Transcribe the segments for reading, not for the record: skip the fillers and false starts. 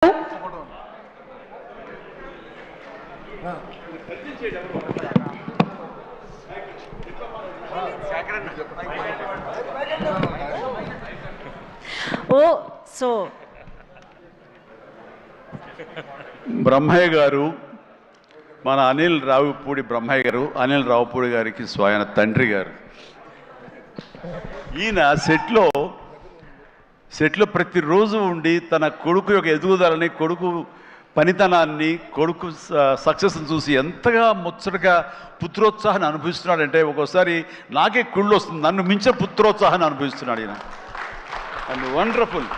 So Brahmaiah గారు మన అనిల్ రావుపూడి బ్రహ్మయ్య గారు అనిల్ రావుపూడి గారికి స్వయం తండ్రి గారు. ఈయన సెట్లో ప్రతిరోజు ఉండి తన కొడుకు యొక్క ఎదుగుదలని, కొడుకు పనితనాన్ని, కొడుకు సక్సెస్ని చూసి ఎంతగా ముచ్చటగా పుత్రోత్సాహాన్ని అనుభవిస్తున్నాడంటే ఒక్కోసారి నాకే కుళ్ళు వస్తుంది. నన్ను మించిన పుత్రోత్సాహాన్ని అనుభవిస్తున్నాడు ఈయన. And wonderful.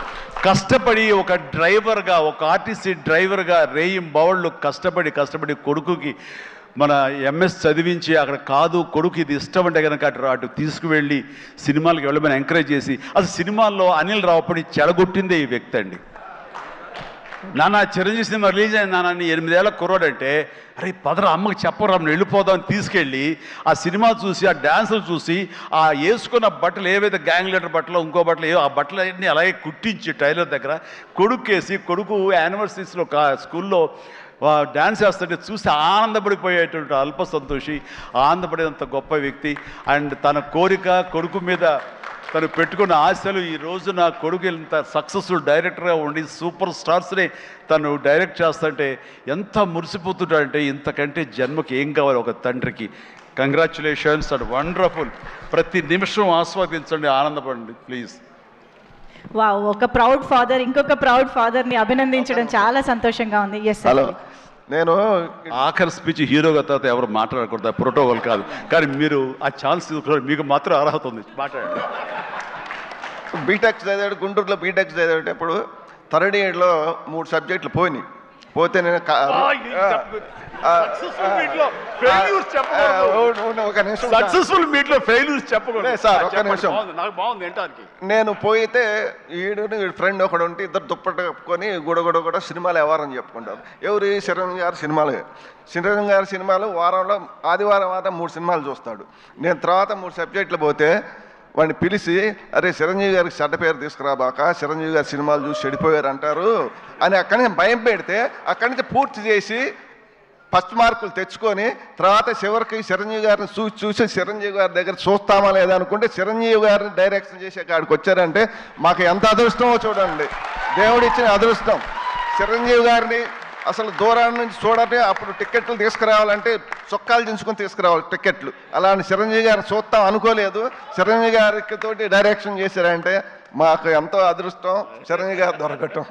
కష్టపడి ఒక డ్రైవర్గా, ఒక ఆర్టీసీ డ్రైవర్గా రేయింబవళ్ళు కష్టపడి కొడుకుకి మన ఎంఎస్ చదివించి అక్కడ కాదు కొడుకు ఇది ఇష్టం అంటే కనుక అటు తీసుకువెళ్ళి సినిమాలకు వెళ్ళమని ఎంకరేజ్ చేసి అసలు సినిమాల్లో అనిల్ రావుపూడి చెడగొట్టిందే ఈ వ్యక్తి అండి. నాన్న చిరంజీవి సినిమా రిలీజ్ అయిన నాన్న 8 ఏళ్ళ కుర్రాడంటే అరే పదరా అమ్మకి చెప్పరా వెళ్ళిపోదామని తీసుకెళ్ళి ఆ సినిమా చూసి ఆ డ్యాన్సులు చూసి ఆ వేసుకున్న బట్టలు ఏవైతే గ్యాంగ్ లీడర్ బట్టలు ఇంకో బట్టలు ఆ బట్టలన్నీ అలాగే కుట్టించి టైలర్ దగ్గర కొడుకేసి కొడుకు యానివర్సరీస్లో స్కూల్లో డ్యాన్స్ వేస్తుంటే చూసి ఆనందపడిపోయేటువంటి అల్ప సంతోషి, ఆనందపడేంత గొప్ప వ్యక్తి. అండ్ తన కోరిక, కొడుకు మీద తను పెట్టుకున్న ఆశలు ఈ రోజు నా కొడుకు ఇంత సక్సెస్ఫుల్ డైరెక్టర్గా ఉండి సూపర్ స్టార్స్ని తను డైరెక్ట్ చేస్తుంటే ఎంత మురిసిపోతుంటాడంటే ఇంతకంటే జన్మకి ఏం కావాలి ఒక తండ్రికి. Congratulations and wonderful. ప్రతి నిమిషం ఆస్వాదించండి, ఆనందపడండి ప్లీజ్. వావ్, ఒక ప్రౌడ్ ఫాదర్ ఇంకొక ప్రౌడ్ ఫాదర్ని అభినందించడం చాలా సంతోషంగా ఉంది. ఎస్ హలో, నేను ఆఖరి స్పీచ్ హీరోగా తర్వాత ఎవరు మాట్లాడకూడదు, ప్రోటోకాల్ కాదు, కానీ మీరు ఆ ఛాన్స్ తీసుకున్నారు, మీకు మాత్రం అర్హత ఉంది, మాట్లాడండి. బీటెక్ చదివాడు, గుంటూరులో బీటెక్ చదివేటప్పుడు థర్డ్ ఇయర్లో 3 సబ్జెక్టులు పోతే నేను నేను పోయితే ఈడు ఫ్రెండ్ ఒకడు ఉంటే ఇద్దరు దుప్పట కప్పుకొని గుడగుడ సినిమాలు ఎవరని చెప్పుకుంటారు. ఎవరు? చిరంజీవి గారి సినిమాలు. చిరంజీవి గారి సినిమాలు వారంలో ఆదివారం 3 సినిమాలు చూస్తాడు. నేను తర్వాత 3 సబ్జెక్టులు పోతే వాడిని పిలిచి అరే చిరంజీవి గారికి చెడ్డ పేరు తీసుకురాబాక, చిరంజీవి గారి సినిమాలు చూసి చెడిపోయారు అంటారు అని అక్కడి నుంచి భయం పెడితే అక్కడి నుంచి పూర్తి చేసి ఫస్ట్ మార్కులు తెచ్చుకొని తర్వాత చివరికి చిరంజీవి గారిని చూసి చిరంజీవి గారి దగ్గర చూస్తామా లేదా అనుకుంటే చిరంజీవి గారిని డైరెక్షన్ చేసే కాడికి వచ్చారంటే మాకు ఎంత అదృష్టమో చూడండి. దేవుడిచ్చిన అదృష్టం. చిరంజీవి గారిని అసలు దూరం నుంచి చూడండి, అప్పుడు టికెట్లు తీసుకురావాలంటే చొక్కాలు దించుకొని తీసుకురావాలి టికెట్లు. అలాంటి చిరంజీవి గారిని చూస్తాం అనుకోలేదు. చిరంజీవి గారికి తోటి డైరెక్షన్ చేశారంటే మాకు ఎంతో అదృష్టం చిరంజీవి గారు దొరకటం.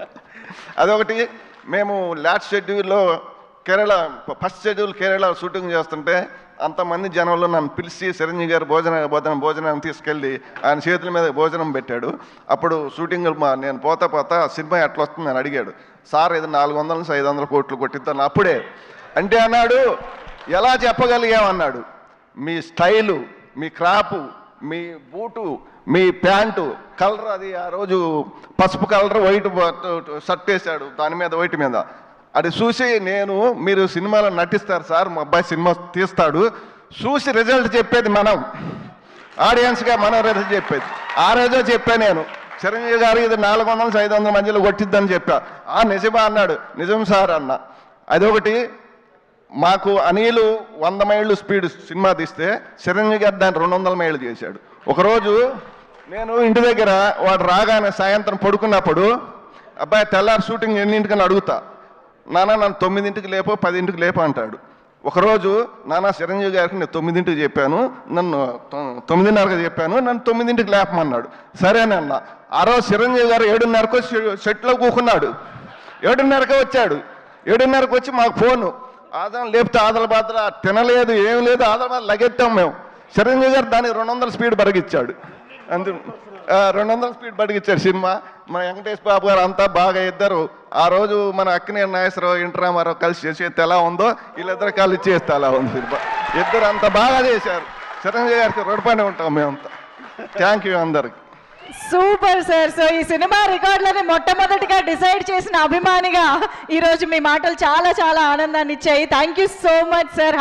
అదొకటి. మేము లాస్ట్ షెడ్యూల్లో ఫస్ట్ షెడ్యూల్ కేరళ షూటింగ్ చేస్తుంటే అంతమంది జనంలో నన్ను పిలిచి చిరంజీవి గారు భోజనాన్ని తీసుకెళ్ళి ఆయన చేతుల మీద భోజనం పెట్టాడు. అప్పుడు షూటింగ్ నేను పోతా సినిమా ఎట్లా వస్తుంది అని అడిగాడు. సార్ ఇది 400 నుంచి 500 కోట్లు కొట్టిద్దాను అప్పుడే అంటే అన్నాడు. ఎలా చెప్పగలిగామన్నాడు? మీ స్టైలు, మీ క్రాపు, మీ బూటు, మీ ప్యాంటు కలర్, అది ఆ రోజు పసుపు కలర్ వైట్ షర్ట్ వేశాడు, దాని మీద వైట్ మీద. అది చూసి మీరు సినిమాలో నటిస్తారు సార్, మా అబ్బాయి సినిమా తీస్తాడు, చూసి రిజల్ట్ చెప్పేది మనం, ఆడియన్స్గా మనం రిజల్ట్ చెప్పేది. ఆ రోజే చెప్పా నేను చిరంజీవి గారు ఇది 400 నుంచి 500 మధ్యలో కొట్టిద్దని చెప్పా. నిజమా అన్నాడు. నిజం సార్ అన్న. అదొకటి. మాకు అనిలు 100 మైళ్ళు స్పీడ్ సినిమా తీస్తే చిరంజీవి గారు దాన్ని 200 మైళ్ళు చేశాడు. ఒకరోజు నేను ఇంటి దగ్గర వాడు రాగానే సాయంత్రం పడుకున్నప్పుడు అబ్బాయి తెల్లారి షూటింగ్ ఎన్నింటికని అడుగుతా. నాన్న నన్ను 9ంటికి లేపో 10ంటికి లేపో అంటాడు. ఒకరోజు నాన్న చిరంజీవి గారికి నేను 9ంటికి చెప్పాను, నన్ను 9:30కి చెప్పాను, నన్ను 9ంటికి లేపమన్నాడు. సరేనన్న. ఆ రోజు చిరంజీవి గారు 7:30కు సెట్లో కూకున్నాడు. 7:30కే వచ్చాడు. 7:30కి వచ్చి మాకు ఫోను, ఆదం లేపితే ఆదలబాదల తినలేదు, ఏం లేదు, ఆదలబాదల లగెత్తాం మేము. చిరంజీవి గారు దానికి 200 స్పీడ్ బరిగిచ్చాడు. 200 స్పీడ్ బడిగిచ్చారు సినిమా. మన వెంకటేష్ బాబు గారు అంతా బాగా ఇద్దరు. ఆ రోజు మన అక్కినేని నాగేశ్వరరావు, ఎన్టీ రామారావు కలిసి చేసేది ఎలా ఉందో వీళ్ళిద్దరు కలిసి చేస్తే అలా ఉంది సినిమా. ఇద్దరు అంత బాగా చేశారు. చిరంజీవి గారికి రుణపడి ఉంటాం మేమంతా. థ్యాంక్ యూ అందరికి. Super sir. సో ఈ సినిమా రికార్డులని మొట్టమొదటిగా డిసైడ్ చేసిన అభిమానిగా ఈరోజు మీ మాటలు చాలా చాలా ఆనందాన్ని ఇచ్చాయి. Thank you so much sir.